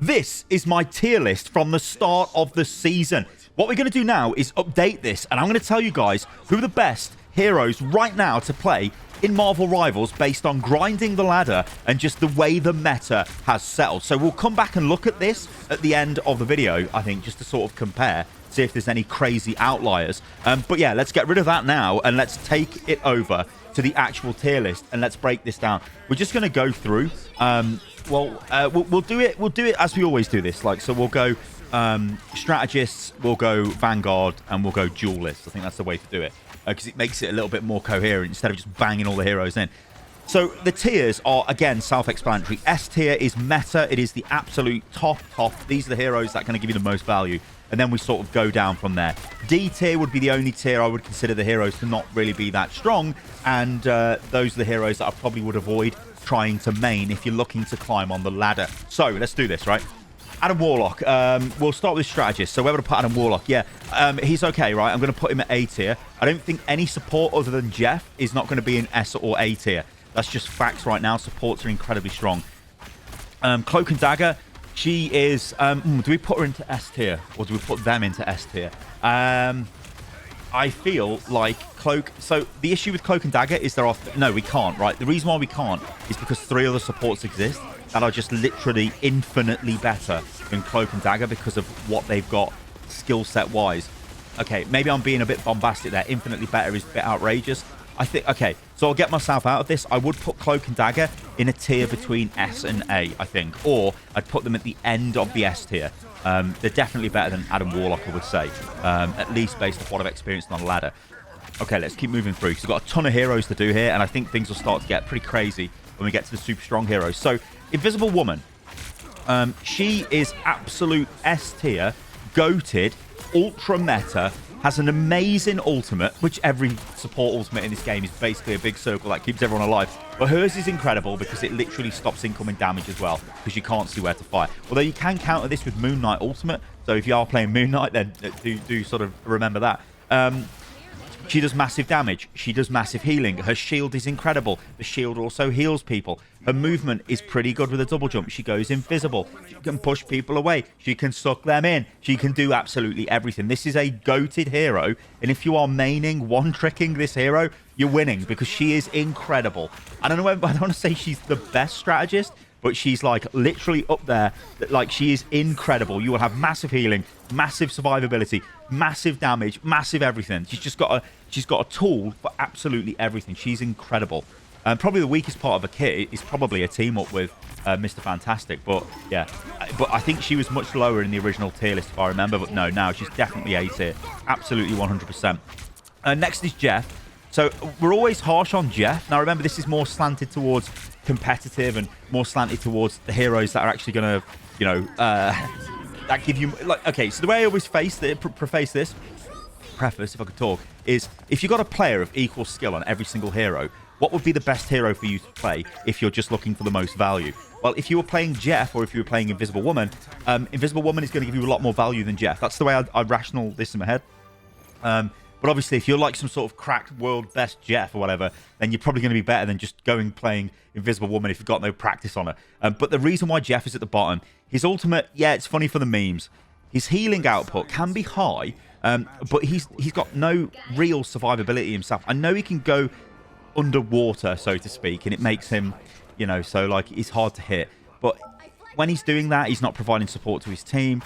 This is my tier list from the start of the season. What we're going to do now is update this, and I'm going to tell you guys who are the best heroes right now to play in Marvel Rivals based on grinding the ladder and just the way the meta has settled. So we'll come back and look at this at the end of the video, I think, just to sort of compare, see if there's any crazy outliers. But yeah, let's get rid of that now and let's take it over to the actual tier list and let's break this down. We're just going to go through. We'll do it as we always do this. So we'll go Strategists, we'll go Vanguard, and we'll go Duelist. I think that's the way to do it because it makes it a little bit more coherent instead of just banging all the heroes in. So the tiers are, again, self-explanatory. S tier is meta. It is the absolute top. These are the heroes that are going to give you the most value. And then we sort of go down from there. D tier would be the only tier I would consider the heroes to not really be that strong. And those are the heroes that I probably would avoid trying to main if you're looking to climb on the ladder. So let's do this, right? Adam Warlock. We'll start with Strategist. So where would I put Adam Warlock? Yeah, he's okay, right? I'm going to put him at A tier. I don't think any support other than Jeff is not going to be in S or A tier. That's just facts right now. Supports are incredibly strong. Cloak and Dagger. She is... do we put her into S tier? Or do we put them into S tier? I feel like Cloak... So the issue with Cloak and Dagger is there are... No, we can't, right? The reason why we can't is because 3 other supports exist that are just literally infinitely better than Cloak and Dagger because of what they've got skill set wise. Okay, maybe I'm being a bit bombastic there. Infinitely better is a bit outrageous. I think, okay, so I'll get myself out of this. I would put Cloak and Dagger in a tier between S and A, I think. Or I'd put them at the end of the S tier. They're definitely better than Adam Warlock, I would say. At least based on what I've experienced on the ladder. Okay, let's keep moving through. Because we've got a ton of heroes to do here. And I think things will start to get pretty crazy when we get to the super strong heroes. So, Invisible Woman. She is absolute S tier. Goated. Ultra meta. Has an amazing ultimate, which every support ultimate in this game is basically a big circle that keeps everyone alive. But hers is incredible because it literally stops incoming damage as well, because you can't see where to fire. Although you can counter this with Moon Knight ultimate, so if you are playing Moon Knight, then do sort of remember that. She does massive damage. She does massive healing. Her shield is incredible. The shield also heals people. Her movement is pretty good with a double jump. She goes invisible. She can push people away. She can suck them in. She can do absolutely everything. This is a goated hero. And if you are maining, one-tricking this hero, you're winning because she is incredible. I don't want to say she's the best strategist, but she's like literally up there. Like, she is incredible. You will have massive healing, massive survivability, massive damage, massive everything. She's got a tool for absolutely everything. She's incredible. Probably the weakest part of her kit is probably a team up with Mr. Fantastic. But yeah, but I think she was much lower in the original tier list if I remember. But no, now she's definitely A tier. Absolutely 100%. Next is Jeff. So we're always harsh on Jeff. Now remember, this is more slanted towards competitive and more slanted towards the heroes that are actually going to, you know, that give you, like, okay, so the way I always preface this, if I could talk, is if you've got a player of equal skill on every single hero, what would be the best hero for you to play if you're just looking for the most value? Well, if you were playing Jeff or if you were playing Invisible Woman, Invisible Woman is going to give you a lot more value than Jeff. That's the way I rational this in my head. But obviously, if you're like some sort of cracked world best Jeff or whatever, then you're probably going to be better than just playing Invisible Woman if you've got no practice on her. But the reason why Jeff is at the bottom, his ultimate, yeah, it's funny for the memes. His healing output can be high, but he's got no real survivability himself. I know he can go underwater, so to speak, and it makes him, you know, so like he's hard to hit. But when he's doing that, he's not providing support to his team.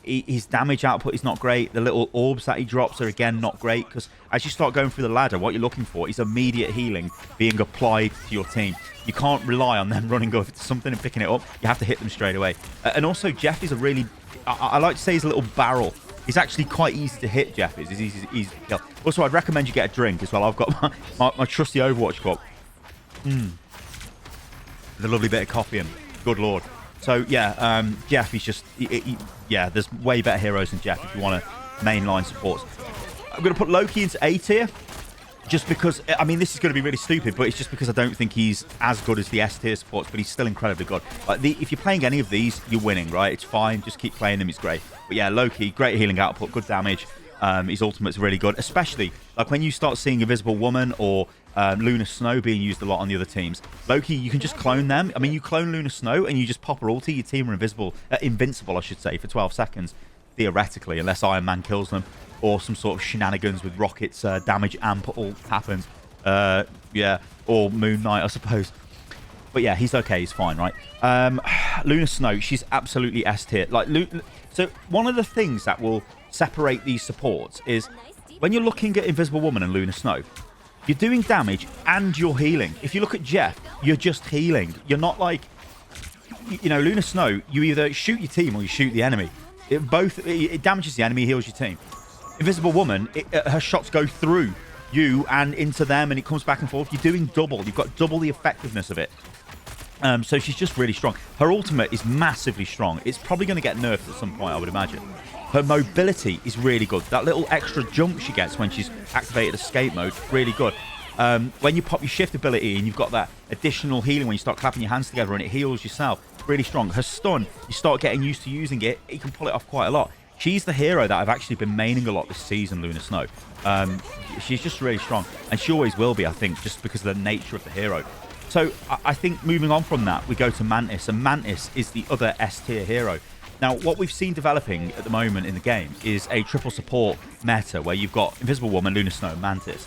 His damage output is not great. The little orbs that he drops are again not great, because as you start going through the ladder, what you're looking for is immediate healing being applied to your team. You can't rely on them running over to something and picking it up. You have to hit them straight away. And also, Jeff is a really, I like to say he's a little barrel. He's actually quite easy to hit, Jeff is. He's easy to kill. Also, I'd recommend you get a drink as well. I've got my trusty Overwatch cup. With a lovely bit of coffee in. Good lord. So, yeah, Jeff, he's just... yeah, there's way better heroes than Jeff if you want to mainline supports. I'm going to put Loki into A tier. Just because... I mean, this is going to be really stupid, but it's just because I don't think he's as good as the S tier supports, but he's still incredibly good. Like, if you're playing any of these, you're winning, right? It's fine. Just keep playing them. It's great. But, yeah, Loki, great healing output, good damage. His ultimate's really good, especially like when you start seeing Invisible Woman or Luna Snow being used a lot on the other teams. Loki, you can just clone them. I mean, you clone Luna Snow and you just pop her ulti. Your team are invincible, I should say, for 12 seconds, theoretically, unless Iron Man kills them or some sort of shenanigans with Rocket's damage amp ult happens. Yeah, or Moon Knight, I suppose. But yeah, he's okay. He's fine, right? Luna Snow, she's absolutely S tier. Like, so one of the things that will separate these supports is when you're looking at Invisible Woman and Luna Snow, you're doing damage and you're healing. If you look at Jeff, you're just healing. You're not like, you know, Luna Snow, you either shoot your team or you shoot the enemy. It damages the enemy, heals your team. Invisible Woman, her shots go through you and into them, and it comes back and forth. You're doing double. You've got double the effectiveness of it. So she's just really strong. Her ultimate is massively strong. It's probably going to get nerfed at some point, I would imagine. Her mobility is really good. That little extra jump she gets when she's activated escape mode, really good. When you pop your shift ability and you've got that additional healing when you start clapping your hands together and it heals yourself, really strong. Her stun, you start getting used to using it, you can pull it off quite a lot. She's the hero that I've actually been maining a lot this season, Luna Snow. She's just really strong, and she always will be, I think, just because of the nature of the hero. So I think moving on from that, we go to Mantis, and Mantis is the other S-tier hero. Now, what we've seen developing at the moment in the game is a triple support meta where you've got Invisible Woman, Luna Snow, and Mantis.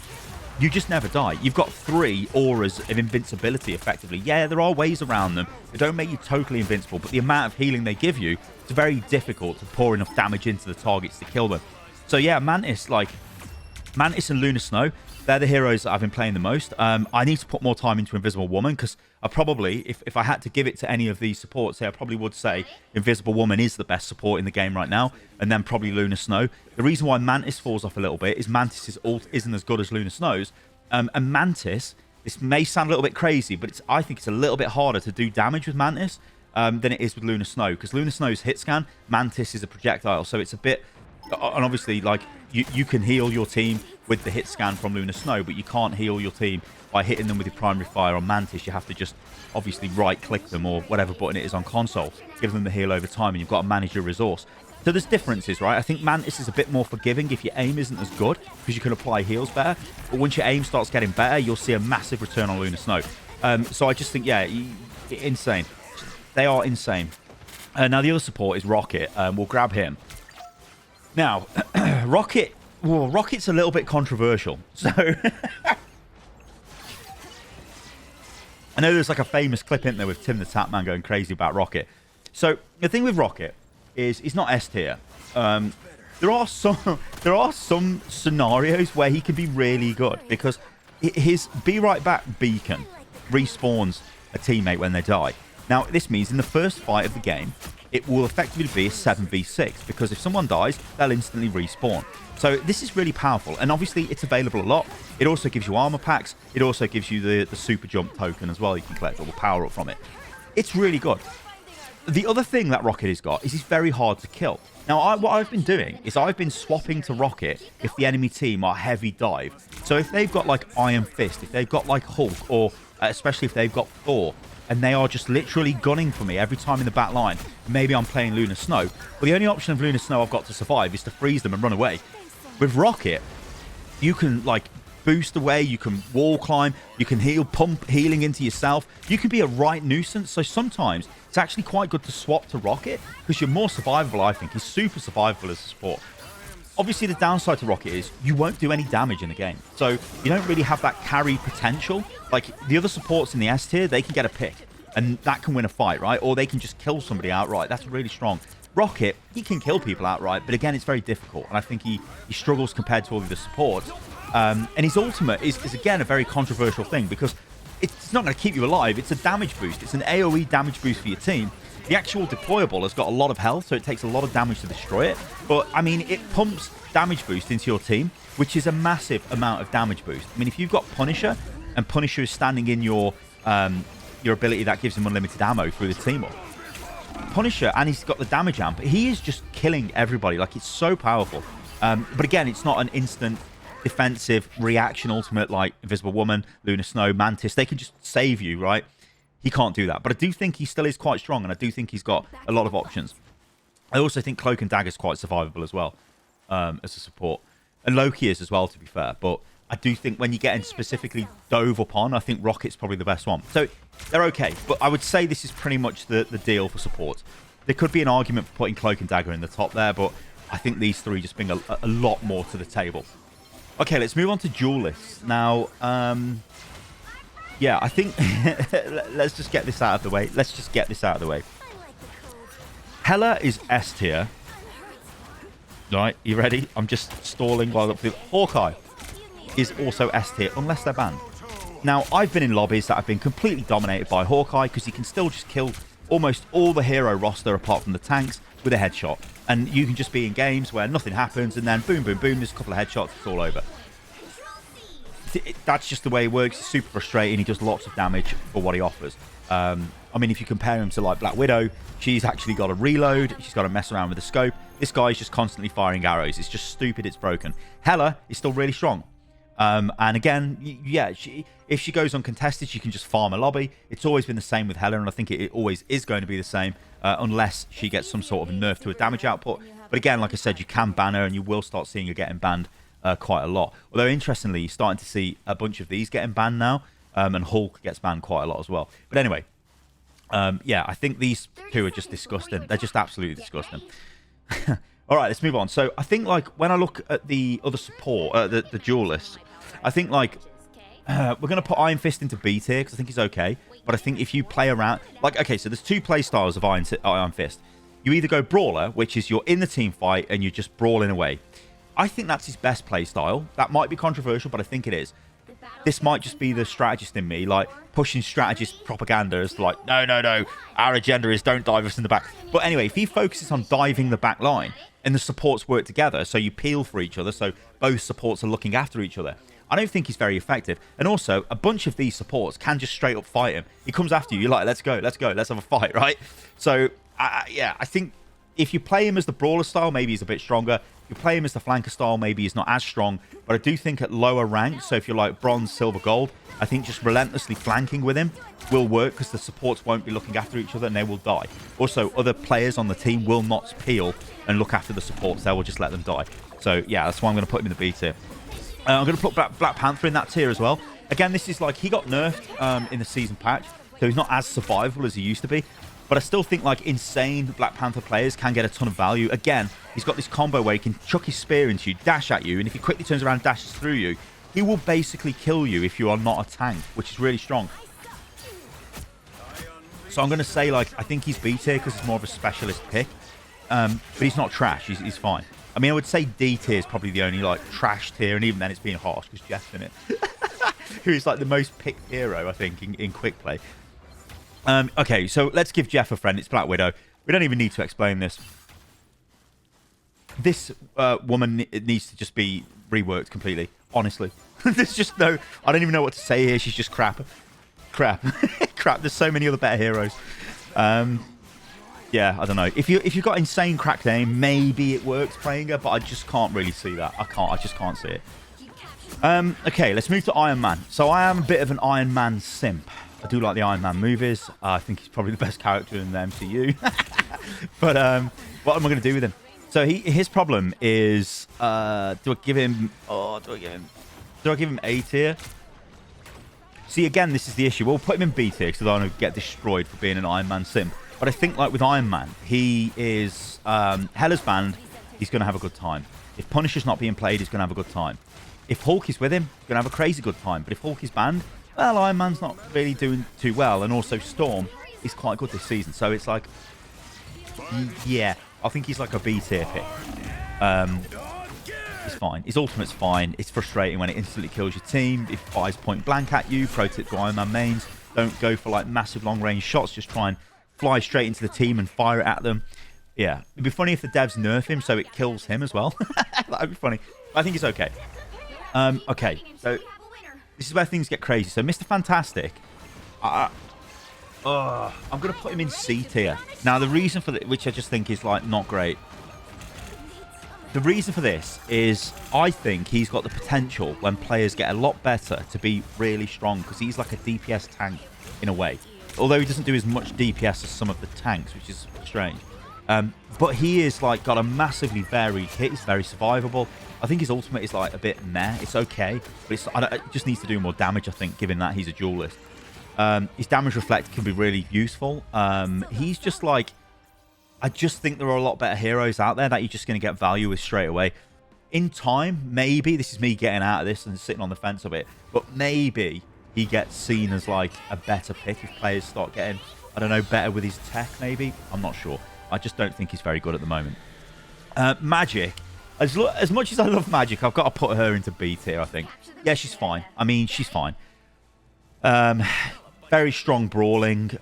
You just never die. You've got 3 auras of invincibility, effectively. Yeah, there are ways around them. They don't make you totally invincible, but the amount of healing they give you, it's very difficult to pour enough damage into the targets to kill them. So yeah, Mantis and Luna Snow, they're the heroes that I've been playing the most. I need to put more time into Invisible Woman because I probably, if I had to give it to any of these supports here, I probably would say Invisible Woman is the best support in the game right now, and then probably Luna Snow. The reason why Mantis falls off a little bit is Mantis' ult isn't as good as Luna Snow's. And Mantis, this may sound a little bit crazy, but I think it's a little bit harder to do damage with Mantis than it is with Luna Snow, because Luna Snow's hit scan, Mantis is a projectile, so it's a bit... And obviously, like, you can heal your team with the hit scan from Luna Snow, but you can't heal your team by hitting them with your primary fire on Mantis. You have to just obviously right-click them or whatever button it is on console, give them the heal over time, and you've got to manage your resource. So there's differences, right? I think Mantis is a bit more forgiving if your aim isn't as good, because you can apply heals better. But once your aim starts getting better, you'll see a massive return on Luna Snow. So I just think, yeah, insane. They are insane. Now, the other support is Rocket. We'll grab him. Now, Rocket's a little bit controversial. So, I know there's like a famous clip in there with Tim the Tapman going crazy about Rocket. So, the thing with Rocket is he's not S tier. There are some scenarios where he can be really good because his Be Right Back beacon respawns a teammate when they die. Now, this means in the first fight of the game, it will effectively be a 7v6 because if someone dies, they'll instantly respawn. So this is really powerful, and obviously it's available a lot. It also gives you armor packs. It also gives you the super jump token as well. You can collect all the power up from it. It's really good. The other thing that Rocket has got is he's very hard to kill. Now, what I've been doing is I've been swapping to Rocket if the enemy team are heavy dive. So if they've got like Iron Fist, if they've got like Hulk, or especially if they've got Thor, and they are just literally gunning for me every time in the back line, maybe I'm playing Luna Snow. Well, the only option of Luna Snow I've got to survive is to freeze them and run away. With Rocket, you can like boost away, you can wall climb, you can pump healing into yourself. You can be a right nuisance. So sometimes it's actually quite good to swap to Rocket because you're more survivable, I think. He's super survivable as a support. Obviously, the downside to Rocket is you won't do any damage in the game. So you don't really have that carry potential. Like the other supports in the S tier, they can get a pick and that can win a fight, right? Or they can just kill somebody outright. That's really strong. Rocket, he can kill people outright, but again, it's very difficult. And I think he struggles compared to all of the supports. And his ultimate is again, a very controversial thing because it's not going to keep you alive. It's a damage boost. It's an AoE damage boost for your team. The actual deployable has got a lot of health, so it takes a lot of damage to destroy it. But, I mean, it pumps damage boost into your team, which is a massive amount of damage boost. I mean, if you've got Punisher, and Punisher is standing in your ability that gives him unlimited ammo through the team up. Punisher, and he's got the damage amp, he is just killing everybody. Like, it's so powerful. But again, it's not an instant defensive reaction ultimate like Invisible Woman, Luna Snow, Mantis. They can just save you, right? He can't do that. But I do think he still is quite strong, and I do think he's got a lot of options. I also think Cloak and Dagger is quite survivable as well as a support. And Loki is as well, to be fair. But I do think when you're getting specifically dove upon, I think Rocket's probably the best one. So they're okay, but I would say this is pretty much the deal for support. There could be an argument for putting Cloak and Dagger in the top there, but I think these three just bring a lot more to the table. Okay, let's move on to Duelist. Now, yeah, I think... let's just get this out of the way. Hela is S tier. Right, you ready? I'm just stalling while up with Hawkeye is also S tier, unless they're banned. Now, I've been in lobbies that have been completely dominated by Hawkeye because he can still just kill almost all the hero roster apart from the tanks with a headshot. And you can just be in games where nothing happens and then boom, boom, boom, there's a couple of headshots, it's all over. That's just the way it works. It's super frustrating. He does lots of damage for what he offers. I mean, if you compare him to like Black Widow, she's actually got to reload. She's got to mess around with the scope. This guy's just constantly firing arrows. It's just stupid. It's broken. Hela is still really strong. And again, yeah, if she goes uncontested, she can just farm a lobby. It's always been the same with Hela, and I think it always is going to be the same unless she gets some sort of nerf to her damage output. But again, like I said, you can ban her, and you will start seeing her getting banned quite a lot. Although, interestingly, you're starting to see a bunch of these getting banned now, and Hulk gets banned quite a lot as well. But anyway, yeah, I think these two are just disgusting. They're just absolutely disgusting. All right, let's move on. So I think, like, when I look at the other support, the Duelist, I think, like, we're going to put Iron Fist into B tier because I think he's okay. But I think if you play around... Like, okay, so there's two play styles of Iron Fist. You either go Brawler, which is you're in the team fight and you're just brawling away. I think that's his best play style. That might be controversial, but I think it is. This might just be the strategist in me, like, pushing strategist propaganda as like, no, no, no, our agenda is don't dive us in the back. But anyway, if he focuses on diving the back line and the supports work together, so you peel for each other, so both supports are looking after each other, I don't think he's very effective. And also, a bunch of these supports can just straight up fight him. He comes after you, you're like, let's go, let's have a fight, right? So, yeah, I think if you play him as the brawler style, maybe he's a bit stronger. If you play him as the flanker style, maybe he's not as strong. But I do think at lower ranks, so if you're like bronze, silver, gold, I think just relentlessly flanking with him will work because the supports won't be looking after each other and they will die. Also, other players on the team will not peel and look after the supports. They will just let them die. So, yeah, that's why I'm going to put him in the B tier. I'm going to put Black Panther in that tier as well. Again, this is like, he got nerfed in the season patch, so he's not as survivable as he used to be. But I still think, like, insane Black Panther players can get a ton of value. Again, he's got this combo where he can chuck his spear into you, dash at you, and if he quickly turns around and dashes through you, he will basically kill you if you are not a tank, which is really strong. So I'm going to say, like, I think he's B tier because it's more of a specialist pick. But he's not trash. He's fine. I mean, I would say D tier is probably the only, like, trash tier, and even then it's being harsh because Jeff's in it. Who's, like, the most picked hero, I think, in quick play. Okay, so let's give Jeff a friend. It's Black Widow. We don't even need to explain this. This woman needs to just be reworked completely, honestly. There's just no... I don't even know what to say here. She's just crap. Crap. Crap. There's so many other better heroes. Yeah, I don't know. If you've got insane cracked aim, maybe it works playing her, but I just can't really see that. I just can't see it. Okay, let's move to Iron Man. So I am a bit of an Iron Man simp. I do like the Iron Man movies. I think he's probably the best character in the MCU. But what am I going to do with him? So his problem is, do I give him A tier? See, again, this is the issue. We'll put him in B tier because I don't want to get destroyed for being an Iron Man simp. But I think, like with Iron Man, he is Hela's banned. He's going to have a good time. If Punisher's not being played, he's going to have a good time. If Hulk is with him, he's going to have a crazy good time. But if Hulk is banned, well, Iron Man's not really doing too well. And also Storm is quite good this season. So it's like, yeah, I think he's like a B tier pick. He's fine. His ultimate's fine. It's frustrating when it instantly kills your team. It fires point blank at you. Pro tip to Iron Man mains. Don't go for like massive long range shots. Just try and fly straight into the team and fire it at them. Yeah. It'd be funny if the devs nerf him so it kills him as well. That'd be funny. I think it's okay. Okay. So this is where things get crazy. So Mr. Fantastic, I'm going to put him in C tier. Now, the reason for that, which I just think is like not great. The reason for this is I think he's got the potential when players get a lot better to be really strong because he's like a DPS tank in a way. Although he doesn't do as much DPS as some of the tanks, which is strange. But he is like got a massively varied hit. He's very survivable. I think his ultimate is like a bit meh. It's okay, but it just needs to do more damage, I think, given that he's a duelist. His damage reflect can be really useful. He's just like, I just think there are a lot better heroes out there that you're just going to get value with straight away. In time, maybe, this is me getting out of this and sitting on the fence a bit, but maybe he gets seen as like a better pick if players start getting, I don't know, better with his tech maybe. I'm not sure. I just don't think he's very good at the moment. Magic. As much as I love Magic, I've got to put her into B tier, I think. Yeah, she's fine. I mean, she's fine. Very strong brawling.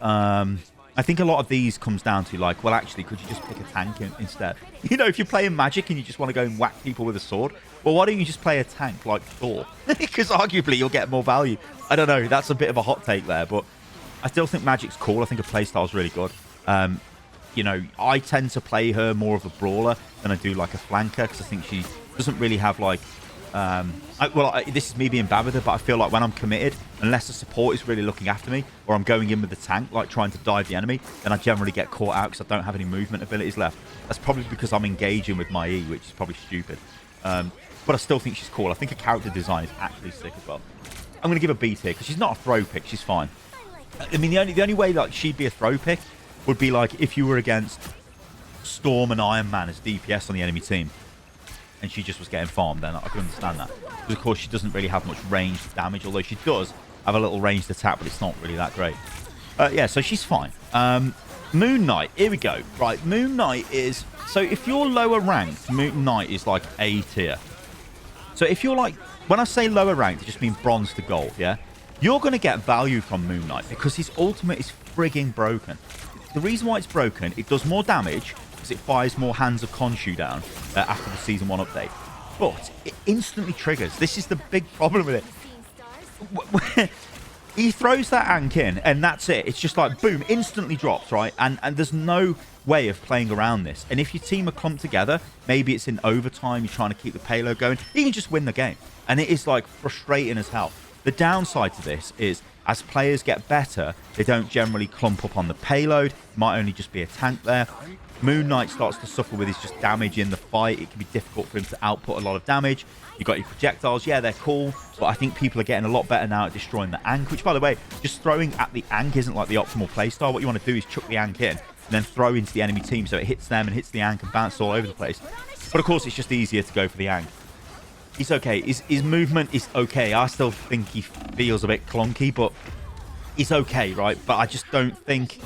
I think a lot of these comes down to like, well, actually, could you just pick a tank instead? You know, if you're playing Magic and you just want to go and whack people with a sword, well, why don't you just play a tank like Thor? Because arguably you'll get more value. I don't know. That's a bit of a hot take there, but I still think Magic's cool. I think her playstyle is really good. You know, I tend to play her more of a brawler than I do like a flanker because I think she doesn't really have like... this is me being bad with her, but I feel like when I'm committed, unless the support is really looking after me, or I'm going in with the tank, like trying to dive the enemy, then I generally get caught out because I don't have any movement abilities left. That's probably because I'm engaging with my E, which is probably stupid. But I still think she's cool. I think her character design is actually sick as well. I'm going to give her B tier because she's not a throw pick. She's fine. I mean, the only way like she'd be a throw pick would be like if you were against Storm and Iron Man as DPS on the enemy team, and she just was getting farmed, then I could understand that. Because, of course, she doesn't really have much ranged damage, although she does have a little ranged attack, but it's not really that great. Yeah, so she's fine. Moon Knight, here we go. Right, Moon Knight is... So if you're lower ranked, Moon Knight is like A tier. So if you're like... When I say lower ranked, it just means bronze to gold, yeah? You're going to get value from Moon Knight because his ultimate is frigging broken. The reason why it's broken, it does more damage because it fires more Hands of Khonshu down after the Season 1 update. But it instantly triggers. This is the big problem with it. He throws that Ankh in, and that's it. It's just like, boom, instantly drops, right? And there's no way of playing around this. And if your team are clumped together, maybe it's in overtime, you're trying to keep the payload going, you can just win the game. And it is, like, frustrating as hell. The downside to this is, as players get better, they don't generally clump up on the payload. It might only just be a tank there. Moon Knight starts to suffer with his just damage in the fight. It can be difficult for him to output a lot of damage. You've got your projectiles. Yeah, they're cool. But I think people are getting a lot better now at destroying the Ankh, which, by the way, just throwing at the Ankh isn't like the optimal playstyle. What you want to do is chuck the Ankh in and then throw into the enemy team so it hits them and hits the Ankh and bounces all over the place. But, of course, it's just easier to go for the Ankh. He's okay. His movement is okay. I still think he feels a bit clunky, but he's okay, right? But I just don't think...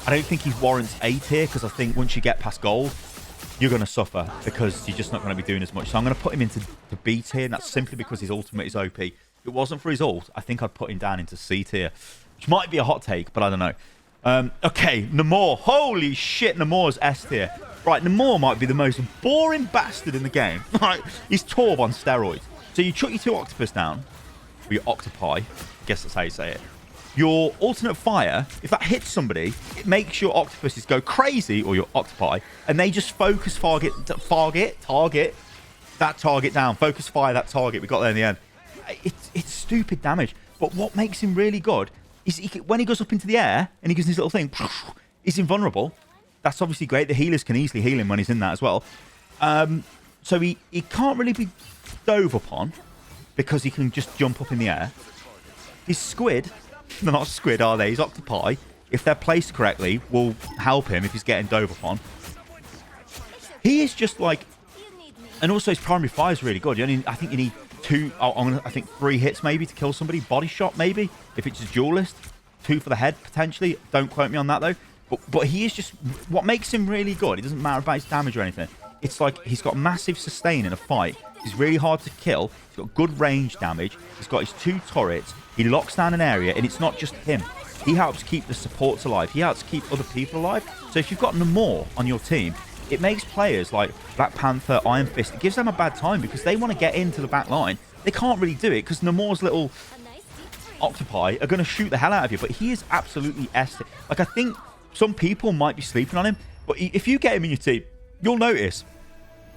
I don't think he warrants A tier because I think once you get past gold, you're going to suffer because you're just not going to be doing as much. So I'm going to put him into the B tier, and that's simply because his ultimate is OP. If it wasn't for his ult, I think I'd put him down into C tier, which might be a hot take, but I don't know. Okay, Namor. Holy shit, Namor's S tier. Right, Namor might be the most boring bastard in the game. Right, he's Torb on steroids. So you chuck your two octopus down, or your octopi, I guess that's how you say it. Your alternate fire, if that hits somebody, it makes your octopuses go crazy, or your octopi, and they just focus target that target down. Focus fire that target. We got there in the end. It's stupid damage. But what makes him really good is when he goes up into the air and he gives his little thing, he's invulnerable. That's obviously great. The healers can easily heal him when he's in that as well. So he can't really be dove upon because he can just jump up in the air. His squid... They're not squid, are they? He's octopi. If they're placed correctly, will help him if he's getting dove upon. He is just like... And also his primary fire is really good. I think you need I think 3 hits maybe to kill somebody. Body shot maybe, if it's a duelist. 2 for the head, potentially. Don't quote me on that, though. But he is just... What makes him really good, it doesn't matter about his damage or anything. It's like he's got massive sustain in a fight. He's really hard to kill. He's got good range damage. He's got his 2 turrets. He locks down an area, and it's not just him. He helps keep the supports alive. He helps keep other people alive. So if you've got Namor on your team, it makes players like Black Panther, Iron Fist, it gives them a bad time because they want to get into the back line. They can't really do it because Namor's little octopi are going to shoot the hell out of you. But he is absolutely S. Like, I think some people might be sleeping on him, but if you get him in your team, you'll notice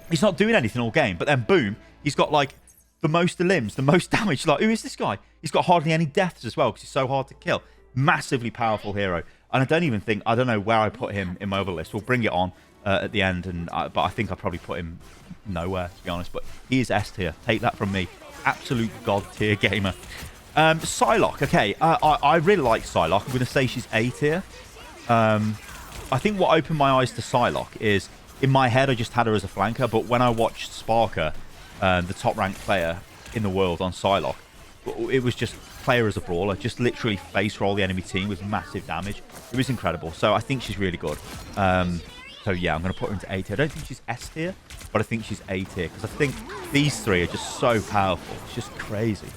he's not doing anything all game. But then, boom, he's got, like, the most limbs, the most damage. Like, who is this guy? He's got hardly any deaths as well because he's so hard to kill. Massively powerful hero. And I don't know where I put him in my other list. We'll bring it on. at the end, but I think I probably put him nowhere, to be honest. But he is S tier. Take that from me. Absolute god tier gamer. Psylocke. Okay, I really like Psylocke. I'm going to say she's A tier. I think what opened my eyes to Psylocke is, in my head, I just had her as a flanker, but when I watched Sparker, the top-ranked player in the world on Psylocke, it was just player as a brawler, just literally face roll the enemy team with massive damage. It was incredible. So I think she's really good. So yeah, I'm going to put her into A tier. I don't think she's S tier, but I think she's A tier because I think these three are just so powerful. It's just crazy.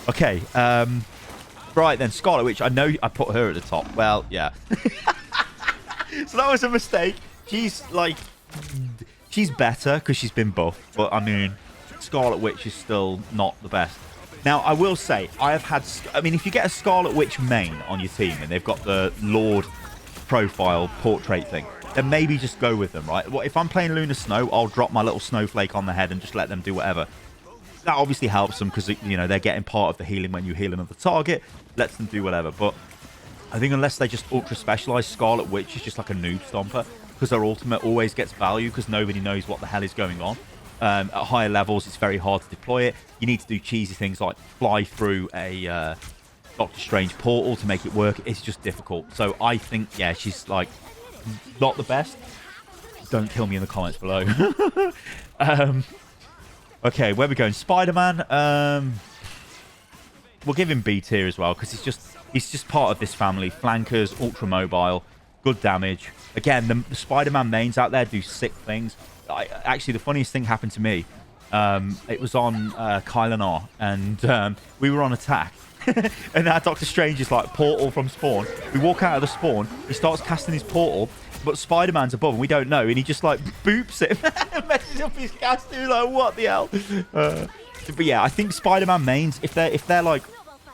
Okay, right then, Scarlet Witch. I know I put her at the top. Well, yeah. So that was a mistake. She's like, she's better because she's been buffed, but I mean, Scarlet Witch is still not the best. Now, I will say, I mean, if you get a Scarlet Witch main on your team and they've got the Lord profile portrait thing, then maybe just go with them, right? Well, if I'm playing Lunar Snow, I'll drop my little snowflake on the head and just let them do whatever. That obviously helps them because, you know, they're getting part of the healing when you heal another target. Lets them do whatever. But I think unless they just ultra specialize, Scarlet Witch is just like a noob stomper because their ultimate always gets value because nobody knows what the hell is going on. At higher levels, it's very hard to deploy it. You need to do cheesy things like fly through a Doctor Strange portal to make it work. It's just difficult. So I think, yeah, she's like not the best. Don't kill me in the comments below. Okay, where are we going? Spider-Man. We'll give him B tier as well because he's just part of this family. Flankers, ultra mobile, good damage. Again, the Spider-Man mains out there do sick things. Actually, the funniest thing happened to me. It was on Kyle and R, and we were on attack. And now Doctor Strange is like portal from spawn. We walk out of the spawn. He starts casting his portal, but Spider-Man's above and we don't know. And he just like boops it and messes up his casting. He's like, what the hell? But yeah, I think Spider-Man mains, if they're like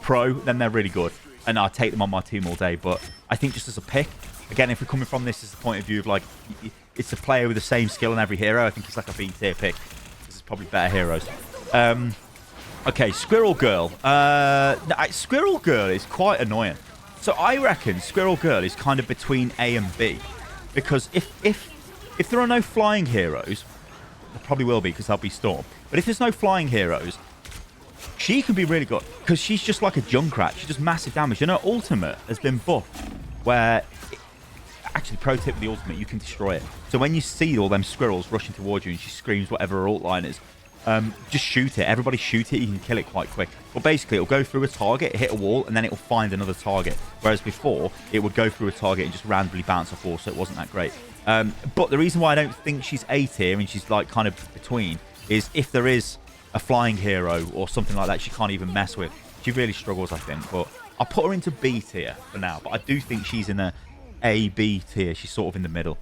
pro, then they're really good. And I take them on my team all day. But I think just as a pick, again, if we're coming from this as the point of view of like, it's a player with the same skill in every hero, I think it's like a B tier pick. This is probably better heroes. Okay, Squirrel Girl. Squirrel Girl is quite annoying. So I reckon Squirrel Girl is kind of between A and B. Because if there are no flying heroes, there probably will be because there'll be Storm. But if there's no flying heroes, she can be really good. Because she's just like a Junkrat. She does massive damage. And her ultimate has been buffed. Where, actually, pro tip with the ultimate, you can destroy it. So when you see all them squirrels rushing towards you and she screams whatever her ult line is, just shoot it. Everybody shoot it. You can kill it quite quick. But basically, it'll go through a target, hit a wall, and then it'll find another target. Whereas before, it would go through a target and just randomly bounce off walls, so it wasn't that great. But the reason why I don't think she's A tier and she's like kind of between is if there is a flying hero or something like that she can't even mess with. She really struggles, I think. But I'll put her into B tier for now. But I do think she's in a B tier. She's sort of in the middle.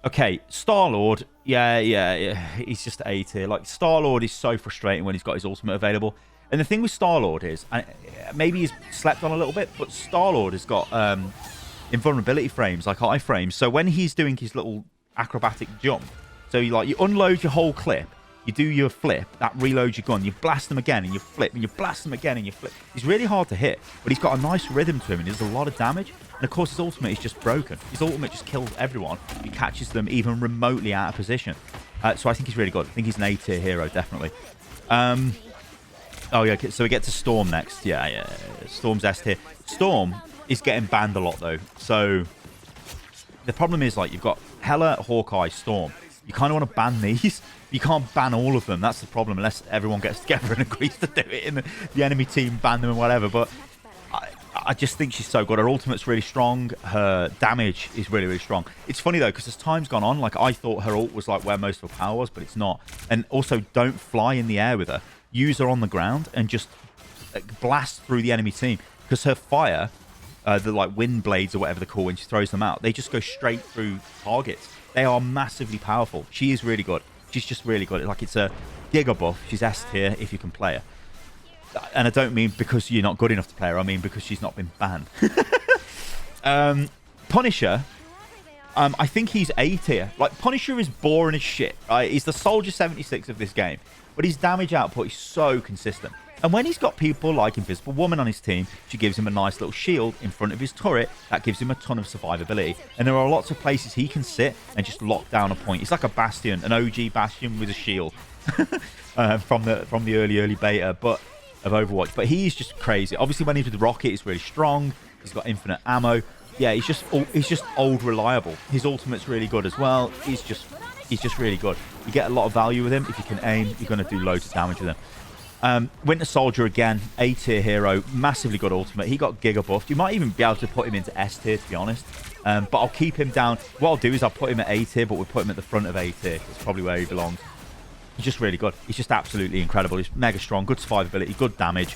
Okay, Star-Lord. Yeah. He's just A tier. Like, Star-Lord is so frustrating when he's got his ultimate available. And the thing with Star-Lord is, maybe he's slept on a little bit, but Star-Lord has got invulnerability frames, like iframes. So when he's doing his little acrobatic jump, so you unload your whole clip, you do your flip, that reloads your gun, you blast them again, and you flip, and you blast them again, and you flip. He's really hard to hit, but he's got a nice rhythm to him, and he does a lot of damage. And of course, his ultimate is just broken. His ultimate just kills everyone. He catches them even remotely out of position. So I think he's really good. I think he's an A-tier hero, definitely. Oh, yeah, so we get to Storm next. Yeah. Storm's S-tier. Storm is getting banned a lot, though. So the problem is, like, you've got Hela, Hawkeye, Storm. You kind of want to ban these. You can't ban all of them. That's the problem, unless everyone gets together and agrees to do it and the enemy team ban them and whatever. But I just think she's so good. Her ultimate's really strong. Her damage is really, really strong. It's funny, though, because as time's gone on, like, I thought her ult was, like, where most of her power was, but it's not. And also, don't fly in the air with her. Use her on the ground and just blast through the enemy team. Because her fire, the, like, wind blades or whatever they're called when she throws them out, they just go straight through targets. They are massively powerful. She is really good. She's just really good. Like, it's a Giga buff. She's S tier if you can play her. And I don't mean because you're not good enough to play her. I mean because she's not been banned. Punisher, I think he's A tier. Like, Punisher is boring as shit, right? He's the Soldier 76 of this game. But his damage output is so consistent. And when he's got people like Invisible Woman on his team, she gives him a nice little shield in front of his turret that gives him a ton of survivability. And there are lots of places he can sit and just lock down a point. He's like a Bastion, an OG Bastion with a shield from the early beta of Overwatch. But he's just crazy. Obviously, when he's with the rocket, he's really strong. He's got infinite ammo. Yeah, he's just old reliable. His ultimate's really good as well. He's just really good. You get a lot of value with him. If you can aim, you're going to do loads of damage with him. Winter Soldier again, A tier hero, massively good ultimate. He got giga buffed. You might even be able to put him into S tier, to be honest. But I'll keep him down. What I'll do is I'll put him at A tier, but we'll put him at the front of A tier. It's probably where he belongs. He's just really good. He's just absolutely incredible. He's mega strong, good survivability, good damage,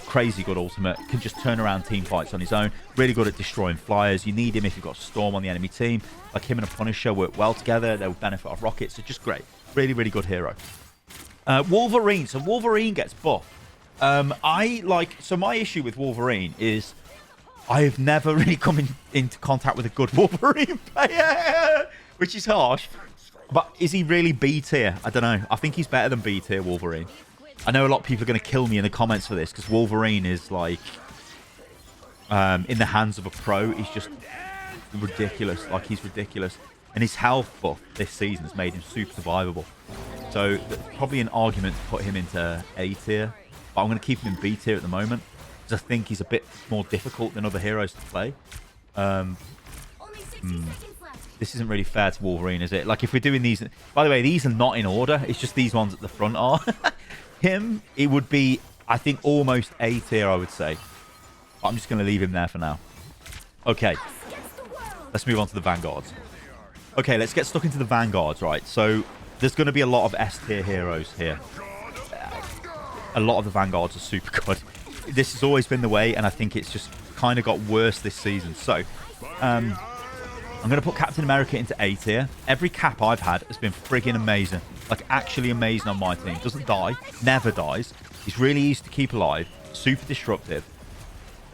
crazy good ultimate. Can just turn around team fights on his own. Really good at destroying flyers. You need him if you've got Storm on the enemy team. Like him and a Punisher work well together. They'll benefit off rockets. It's just great. Really, really good hero. Wolverine. So Wolverine gets buffed. So my issue with Wolverine is I've never really come into contact with a good Wolverine player, which is harsh. But is he really B tier? I don't know. I think he's better than B tier Wolverine. I know a lot of people are going to kill me in the comments for this because Wolverine is like in the hands of a pro. He's just ridiculous. Like he's ridiculous. And his health buff this season has made him super survivable. So probably an argument to put him into A tier. But I'm going to keep him in B tier at the moment because I think he's a bit more difficult than other heroes to play. This isn't really fair to Wolverine, is it? Like, if we're doing these... By the way, these are not in order. It's just these ones at the front are. Him, it would be, I think, almost A tier, I would say. But I'm just going to leave him there for now. Okay. Let's move on to the Vanguards. Okay, let's get stuck into the Vanguards, right? So, there's going to be a lot of S tier heroes here. A lot of the Vanguards are super good. This has always been the way, and I think it's just kind of got worse this season. So, I'm going to put Captain America into A tier. Every cap I've had has been friggin' amazing. Like, actually amazing on my team. Doesn't die. Never dies. He's really easy to keep alive. Super disruptive.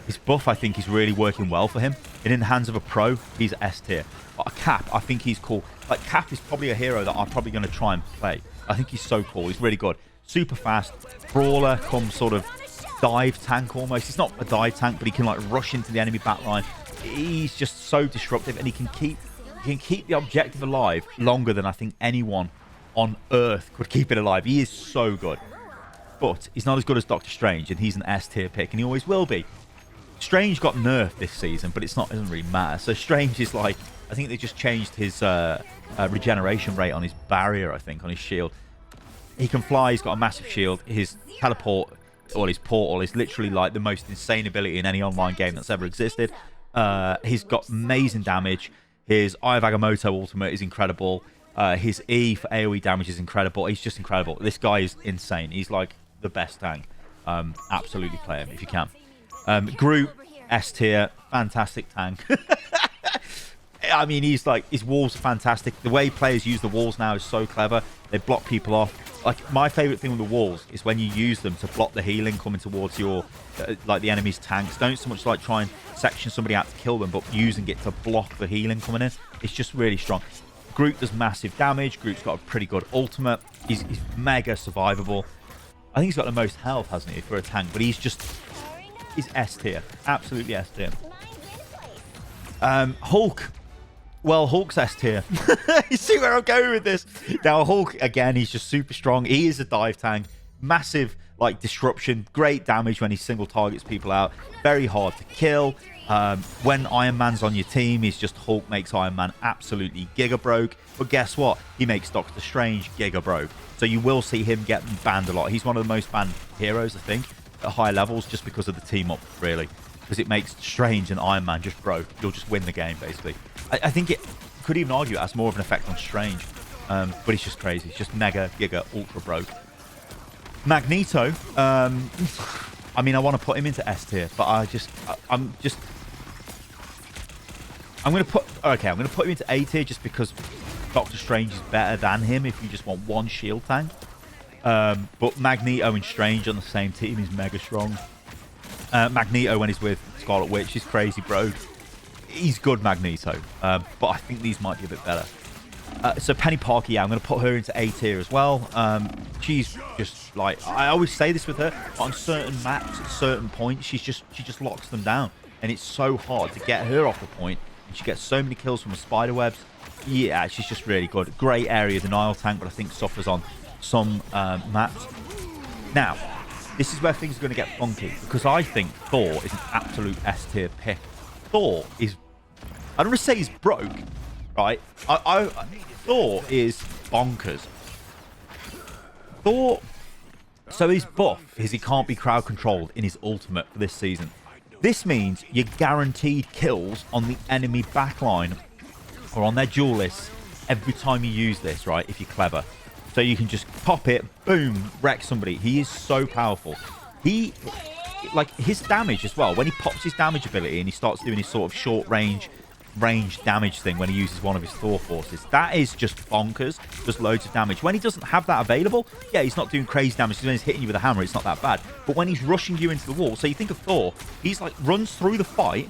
His buff, I think, is really working well for him. And in the hands of a pro, he's S tier. But a Cap, I think he's cool. Like, Cap is probably a hero that I'm probably going to try and play. I think he's so cool. He's really good. Super fast. Brawler comes sort of dive tank almost. He's not a dive tank, but he can, like, rush into the enemy backline. He's just so disruptive, and he can keep the objective alive longer than I think anyone on Earth could keep it alive. He is so good. But he's not as good as Doctor Strange, and he's an S tier pick, and he always will be. Strange got nerfed this season, but it doesn't really matter. So Strange is like, I think they just changed his regeneration rate on his barrier, I think, on his shield. He can fly, he's got a massive shield. His teleport, or his portal, is literally like the most insane ability in any online game that's ever existed. He's got amazing damage. His Eye of Agamotto ultimate is incredible. His E for AoE damage is incredible. He's just incredible. This guy is insane. He's like the best tank. Absolutely play him if you can. Groot, S tier, fantastic tank. I mean, he's like, his walls are fantastic. The way players use the walls now is so clever. They block people off. Like, my favorite thing with the walls is when you use them to block the healing coming towards your, like, the enemy's tanks. Don't so much like try and section somebody out to kill them, but using it to block the healing coming in. It's just really strong. Groot does massive damage. Groot's got a pretty good ultimate. He's mega survivable. I think he's got the most health, hasn't he, for a tank? But he's S tier. Absolutely S tier. Hulk. Well, Hulk's S tier. You see where I'm going with this? Now, Hulk, again, he's just super strong. He is a dive tank. Massive, like, disruption. Great damage when he single targets people out. Very hard to kill. When Iron Man's on your team, he's just Hulk makes Iron Man absolutely giga broke. But guess what? He makes Doctor Strange giga broke. So you will see him get banned a lot. He's one of the most banned heroes, I think, at high levels, just because of the team up, really. Because it makes Strange and Iron Man just broke. You'll just win the game, basically. I think it could even argue it has more of an effect on Strange. But it's just crazy. It's just mega, giga, ultra broke. Magneto. I mean, I want to put him into S tier, but I'm going to put him into A tier just because Doctor Strange is better than him if you just want one shield tank. But Magneto and Strange on the same team is mega strong. Magneto, when he's with Scarlet Witch, is crazy broke. He's good, Magneto. But I think these might be a bit better. So Penny Parker, yeah, I'm going to put her into A tier as well. She's just like, I always say this with her, on certain maps at certain points, she just locks them down, and it's so hard to get her off the point. And she gets so many kills from the spider webs. Yeah, she's just really good. Great area denial tank, but I think suffers on some maps. Now, this is where things are going to get funky, because I think Thor is an absolute S tier pick. Thor is, I don't want to say he's broke, right? Thor is bonkers. Thor, so his buff is he can't be crowd controlled in his ultimate for this season. This means you're guaranteed kills on the enemy backline or on their duelists every time you use this, right? If you're clever. So you can just pop it, boom, wreck somebody. He is so powerful. He, like, his damage as well, when he pops his damage ability and he starts doing his sort of short range damage thing when he uses one of his Thor forces, that is just bonkers. Does loads of damage. When he doesn't have that available, yeah, he's not doing crazy damage. When he's hitting you with a hammer, it's not that bad. But when he's rushing you into the wall, so you think of Thor, he's like runs through the fight,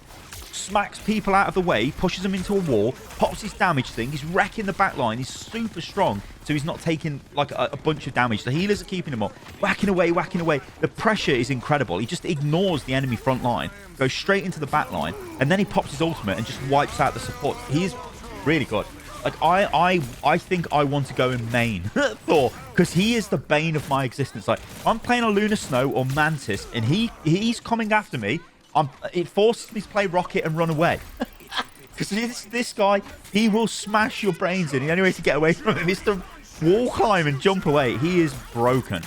smacks people out of the way, pushes them into a wall, pops his damage thing, he's wrecking the back line, he's super strong, so he's not taking like a bunch of damage. The healers are keeping him up, whacking away, whacking away. The pressure is incredible. He just ignores the enemy front line, goes straight into the back line, and then he pops his ultimate and just wipes out the support. He is really good. Like, I think I want to go in main Thor, because he is the bane of my existence. Like, I'm playing a Lunar Snow or Mantis, and he's coming after me. It forces me to play Rocket and run away. Because this guy, he will smash your brains in. The only way to get away from him is to wall climb and jump away. He is broken.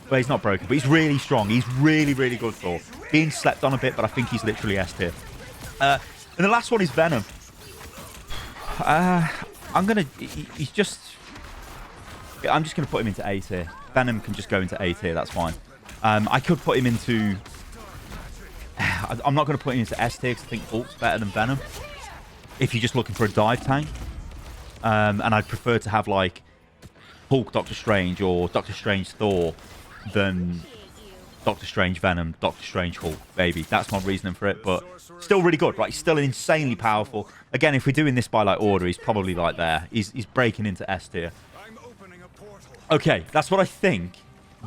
Well, he's not broken, but he's really strong. He's really, really good Thor. Being slept on a bit, but I think he's literally S tier. And the last one is Venom. I'm just going to put him into A tier. Venom can just go into A tier. That's fine. I could put him into... I'm not going to put him into S tier because I think Hulk's better than Venom. If you're just looking for a dive tank. And I'd prefer to have like Hulk Doctor Strange or Doctor Strange Thor than Doctor Strange Venom, Doctor Strange Hulk, baby. That's my reasoning for it, but still really good, right? He's still insanely powerful. Again, if we're doing this by like order, he's probably like there. He's breaking into S tier. Okay, that's what I think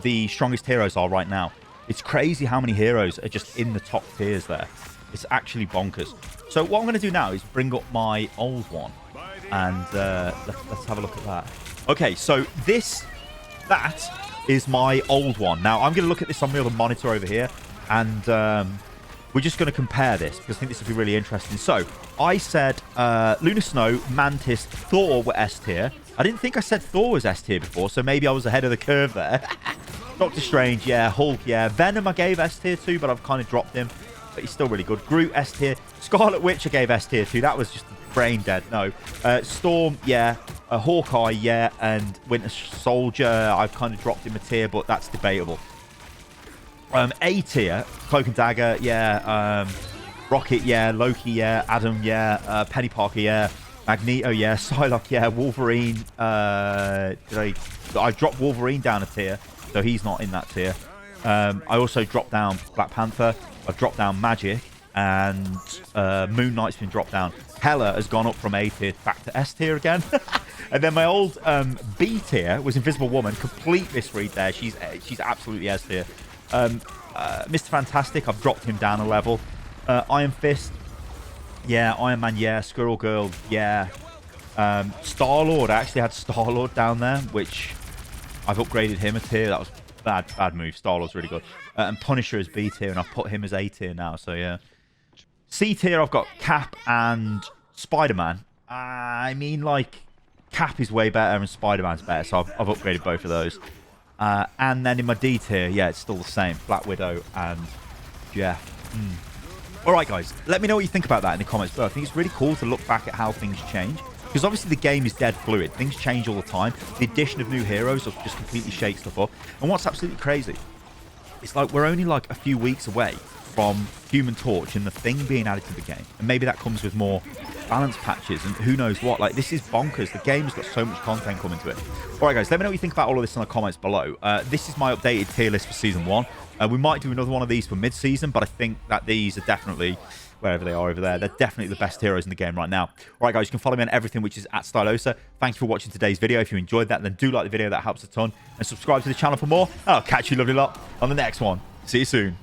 the strongest heroes are right now. It's crazy how many heroes are just in the top tiers there. It's actually bonkers. So what I'm going to do now is bring up my old one. And let's have a look at that. Okay, so that is my old one. Now, I'm going to look at this on the other monitor over here. And we're just going to compare this, because I think this will be really interesting. So, I said Lunar Snow, Mantis, Thor were S tier. I didn't think I said Thor was S tier before, so maybe I was ahead of the curve there. Doctor Strange, yeah. Hulk, yeah. Venom, I gave S tier to, but I've kind of dropped him. But he's still really good. Groot, S tier. Scarlet Witch, I gave S tier to. That was just brain dead. No. Storm, yeah. Hawkeye, yeah. And Winter Soldier, I've kind of dropped him a tier, but that's debatable. A tier, Cloak and Dagger, yeah. Rocket, yeah. Loki, yeah. Adam, yeah. Penny Parker, yeah. Magneto, yeah. Psylocke, yeah. Wolverine. I dropped Wolverine down a tier, so he's not in that tier. I also dropped down Black Panther. I've dropped down Magic, and Moon Knight's been dropped down. Hela has gone up from A tier back to S tier again. And then my old B tier was Invisible Woman. Complete misread there. She's absolutely S tier. Mr. Fantastic, I've dropped him down a level. Iron Fist, yeah. Iron Man, yeah. Squirrel Girl, yeah. Star-Lord, I actually had Star-Lord down there, which I've upgraded him a tier. That was bad move. Star-Lord's really good. And Punisher is B tier, and I've put him as A tier now, so yeah. C tier, I've got Cap and Spider-Man. I mean, like, Cap is way better and Spider-Man's better, so I've upgraded both of those. And then in my D tier, yeah, it's still the same. Black Widow and Jeff. Alright, guys, let me know what you think about that in the comments below. I think it's really cool to look back at how things change. Because obviously the game is dead fluid. Things change all the time. The addition of new heroes just completely shakes stuff up. And what's absolutely crazy, it's like we're only like a few weeks away from Human Torch and the Thing being added to the game. And maybe that comes with more balance patches and who knows what. Like, this is bonkers. The game's got so much content coming to it. Alright, guys, let me know what you think about all of this in the comments below. This is my updated tier list for Season 1. We might do another one of these for mid-season, but I think that these are definitely wherever they are over there. They're definitely the best heroes in the game right now. All right, guys, you can follow me on everything, which is at Stylosa. Thanks for watching today's video. If you enjoyed that, then do like the video. That helps a ton. And subscribe to the channel for more. I'll catch you lovely lot on the next one. See you soon.